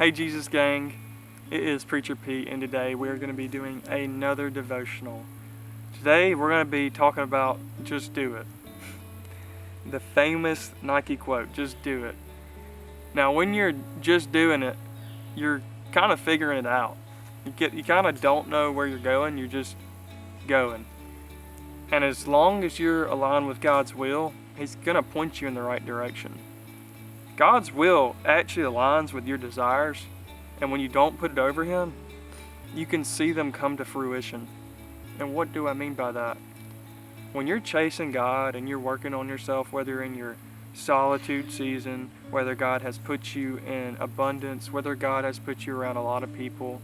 Hey Jesus gang, it is Preacher Pete, and today we're going to be doing another devotional. Today we're going to be talking about just do it. The famous Nike quote, just do it. Now when you're just doing it, you're kind of figuring it out. You kind of don't know where you're going, you're just going. And as long as you're aligned with God's will, He's going to point you in the right direction. God's will actually aligns with your desires, and when you don't put it over Him, you can see them come to fruition. And what do I mean by that? When you're chasing God and you're working on yourself, whether in your solitude season, whether God has put you in abundance, whether God has put you around a lot of people,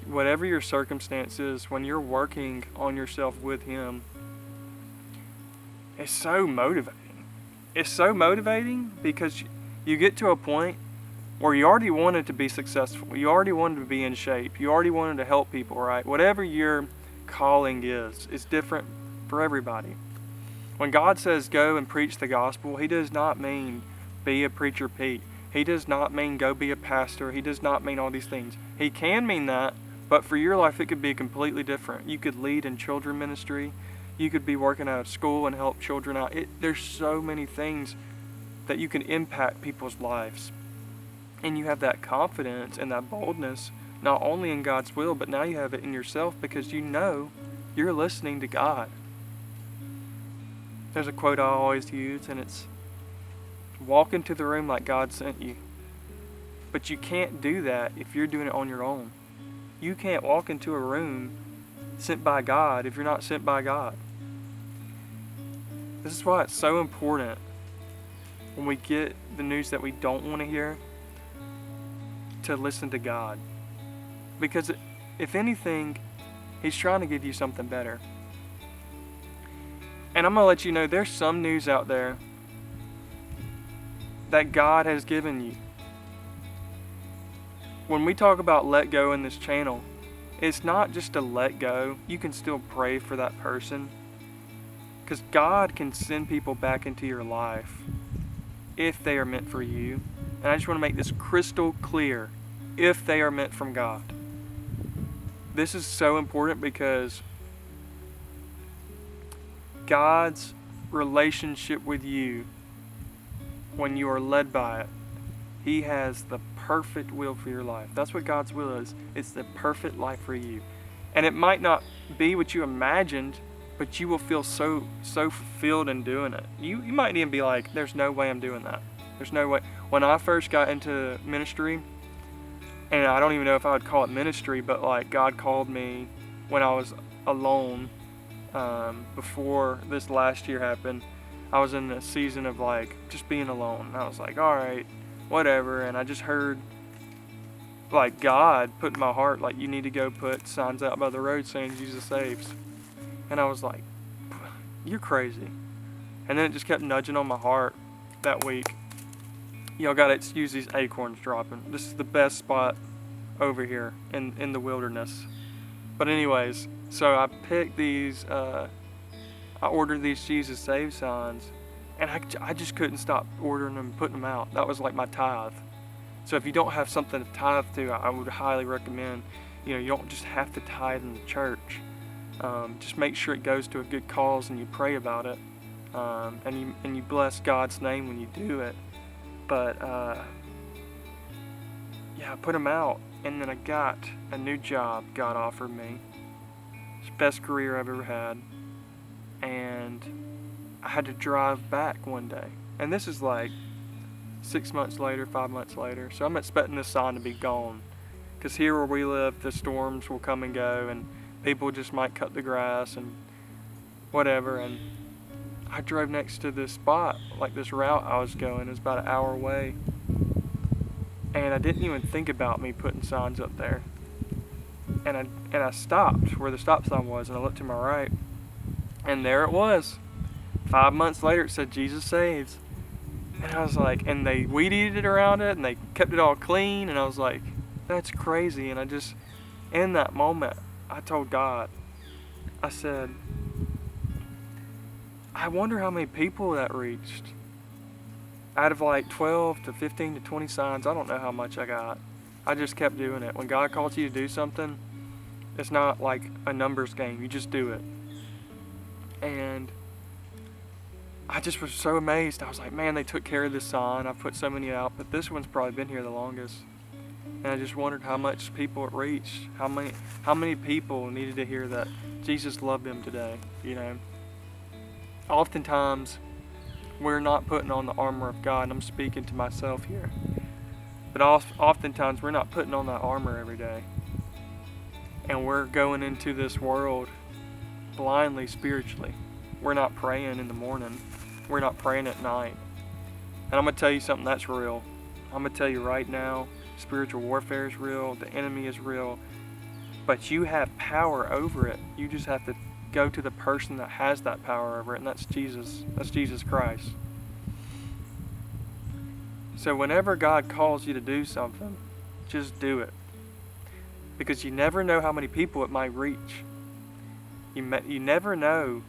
whatever your circumstance is, when you're working on yourself with Him, it's so motivating. It's so motivating because you get to a point where you already wanted to be successful. You already wanted to be in shape. You already wanted to help people, right? Whatever your calling is, it's different for everybody. When God says go and preach the gospel, He does not mean be a Preacher Pete. He does not mean go be a pastor. He does not mean all these things. He can mean that, but for your life it could be completely different. You could lead in children ministry. You could be working out of school and help children out. There's so many things that you can impact people's lives. And you have that confidence and that boldness, not only in God's will, but now you have it in yourself because you know you're listening to God. There's a quote I always use, and it's, walk into the room like God sent you. But you can't do that if you're doing it on your own. You can't walk into a room sent by God if you're not sent by God. This is why it's so important when we get the news that we don't want to hear to listen to God. Because if anything, He's trying to give you something better. And I'm going to let you know there's some news out there that God has given you. When we talk about let go in this channel, it's not just to let go. You can still pray for that person. Because God can send people back into your life if they are meant for you. And I just want to make this crystal clear. If they are meant from God. This is so important because God's relationship with you, when you are led by it, He has the perfect will for your life. That's what God's will is. It's the perfect life for you. And it might not be what you imagined, but you will feel so fulfilled in doing it. You might even be like, there's no way I'm doing that. There's no way. When I first got into ministry, and I don't even know if I would call it ministry, but like God called me when I was alone. Before this last year happened, I was in a season of like just being alone. And I was like, all right, whatever. And I just heard like God put in my heart, like, you need to go put signs out by the road saying Jesus saves. And I was like, you're crazy. And then it just kept nudging on my heart that week. Y'all gotta excuse these acorns dropping. This is the best spot over here in the wilderness. But anyways, so I picked these, I ordered these Jesus Save signs, and I just couldn't stop ordering them and putting them out. That was like my tithe. So if you don't have something to tithe to, I would highly recommend, you don't just have to tithe in the church. Just make sure it goes to a good cause and you pray about it, and you bless God's name when you do it. But yeah, I put them out, and then I got a new job God offered me. It's the best career I've ever had. And I had to drive back one day. And this is like 6 months later, 5 months later. So I'm expecting this sign to be gone. Because here where we live, the storms will come and go, and people just might cut the grass and whatever. And I drove next to this spot, like this route I was going. It was about an hour away. And I didn't even think about me putting signs up there. And I stopped where the stop sign was, and I looked to my right. And there it was. 5 months later, it said Jesus Saves. And I was like, and they weed eated it around it, and they kept it all clean. And I was like, that's crazy. And I just, in that moment, I told God, I said, I wonder how many people that reached. Out of like 12 to 15 to 20 signs, I don't know how much I got. I just kept doing it. When God calls you to do something, it's not like a numbers game. You just do it. And I just was so amazed. I was like, man, they took care of this sign. I've put so many out, but this one's probably been here the longest. And I just wondered how much people it reached. How many people needed to hear that Jesus loved them today, you know. Oftentimes, we're not putting on the armor of God, and I'm speaking to myself here. But oftentimes, we're not putting on that armor every day. And we're going into this world blindly spiritually. We're not praying in the morning. We're not praying at night. And I'm going to tell you something that's real. I'm going to tell you right now, spiritual warfare is real. The enemy is real. But you have power over it. You just have to go to the person that has that power over it, and that's Jesus. That's Jesus Christ. So whenever God calls you to do something, just do it. Because you never know how many people it might reach. You never know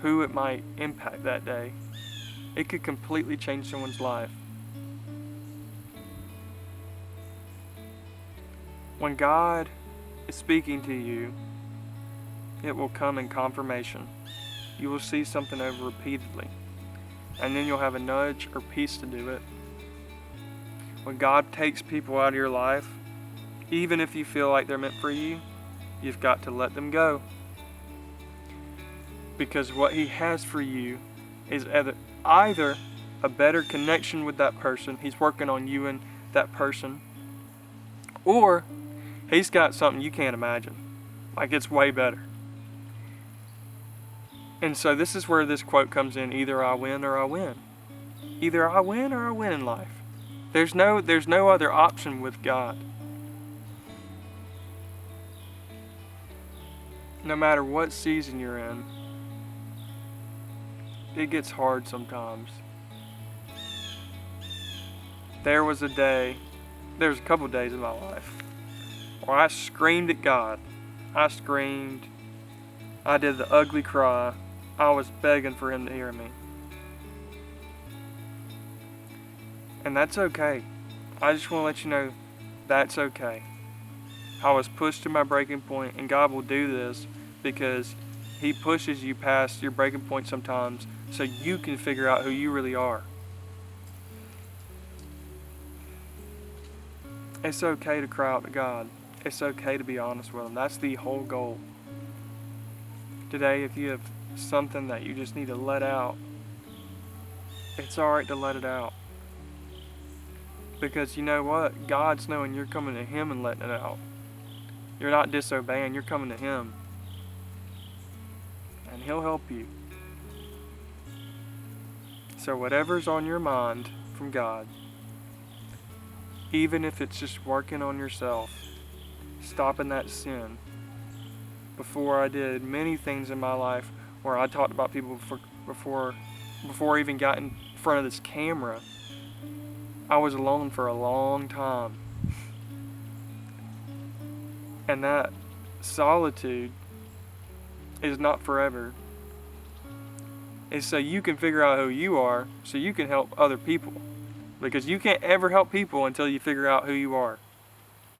who it might impact that day. It could completely change someone's life. When God is speaking to you, it will come in confirmation. You will see something over repeatedly. And then you'll have a nudge or piece to do it. When God takes people out of your life, even if you feel like they're meant for you, you've got to let them go. Because what He has for you is either a better connection with that person, He's working on you and that person, or He's got something you can't imagine. Like it's way better. And so this is where this quote comes in: either I win or I win. Either I win or I win in life. There's no other option with God. No matter what season you're in, it gets hard sometimes. There was a couple of days in my life where I screamed at God. I screamed. I did the ugly cry. I was begging for Him to hear me. And that's okay. I just want to let you know that's okay. I was pushed to my breaking point, and God will do this because He pushes you past your breaking point sometimes so you can figure out who you really are. It's okay to cry out to God. It's okay to be honest with Him. That's the whole goal. Today, if you have something that you just need to let out, it's alright to let it out. Because you know what? God's knowing you're coming to Him and letting it out. You're not disobeying, you're coming to Him. And He'll help you. So whatever's on your mind from God, even if it's just working on yourself, stopping that sin. Before I did many things in my life where I talked about people before I even got in front of this camera, I was alone for a long time. And that solitude is not forever. It's so you can figure out who you are, so you can help other people. Because you can't ever help people until you figure out who you are.